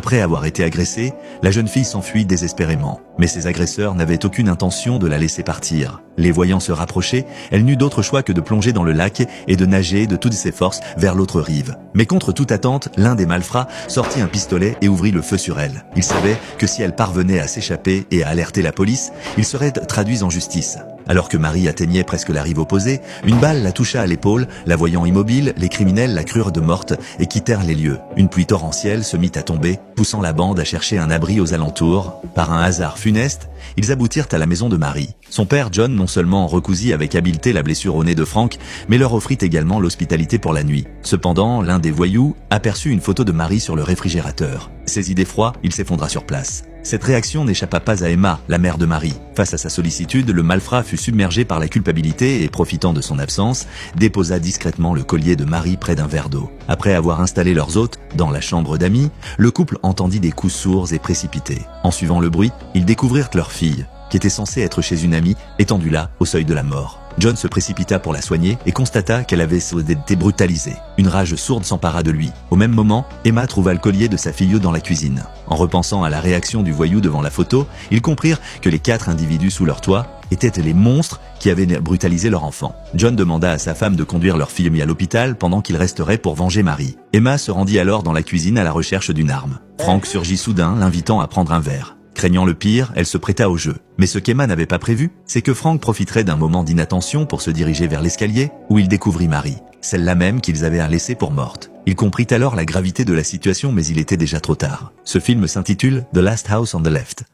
Après avoir été agressée, la jeune fille s'enfuit désespérément. Mais ses agresseurs n'avaient aucune intention de la laisser partir. Les voyant se rapprocher, elle n'eut d'autre choix que de plonger dans le lac et de nager de toutes ses forces vers l'autre rive. Mais contre toute attente, l'un des malfrats sortit un pistolet et ouvrit le feu sur elle. Il savait que si elle parvenait à s'échapper et à alerter la police, il serait traduit en justice. Alors que Marie atteignait presque la rive opposée, une balle la toucha à l'épaule. La voyant immobile, les criminels la crurent de morte et quittèrent les lieux. Une pluie torrentielle se mit à tomber, poussant la bande à chercher un abri aux alentours. Par un hasard funeste, ils aboutirent à la maison de Marie. Son père, John, non seulement recousit avec habileté la blessure au nez de Frank, mais leur offrit également l'hospitalité pour la nuit. Cependant, l'un des voyous aperçut une photo de Marie sur le réfrigérateur. Saisi d'effroi, il s'effondra sur place. Cette réaction n'échappa pas à Emma, la mère de Marie. Face à sa sollicitude, le malfrat fut submergé par la culpabilité et, profitant de son absence, déposa discrètement le collier de Marie près d'un verre d'eau. Après avoir installé leurs hôtes dans la chambre d'amis, le couple entendit des coups sourds et précipités. En suivant le bruit, ils découvrirent leur fille, qui était censée être chez une amie, étendue là, au seuil de la mort. John se précipita pour la soigner et constata qu'elle avait été brutalisée. Une rage sourde s'empara de lui. Au même moment, Emma trouva le collier de sa filleule dans la cuisine. En repensant à la réaction du voyou devant la photo, ils comprirent que les 4 individus sous leur toit étaient les monstres qui avaient brutalisé leur enfant. John demanda à sa femme de conduire leur fille à l'hôpital pendant qu'il resterait pour venger Marie. Emma se rendit alors dans la cuisine à la recherche d'une arme. Frank surgit soudain, l'invitant à prendre un verre. Craignant le pire, elle se prêta au jeu. Mais ce qu'Emma n'avait pas prévu, c'est que Frank profiterait d'un moment d'inattention pour se diriger vers l'escalier, où il découvrit Marie, celle-là même qu'ils avaient laissée pour morte. Il comprit alors la gravité de la situation, mais il était déjà trop tard. Ce film s'intitule The Last House on the Left.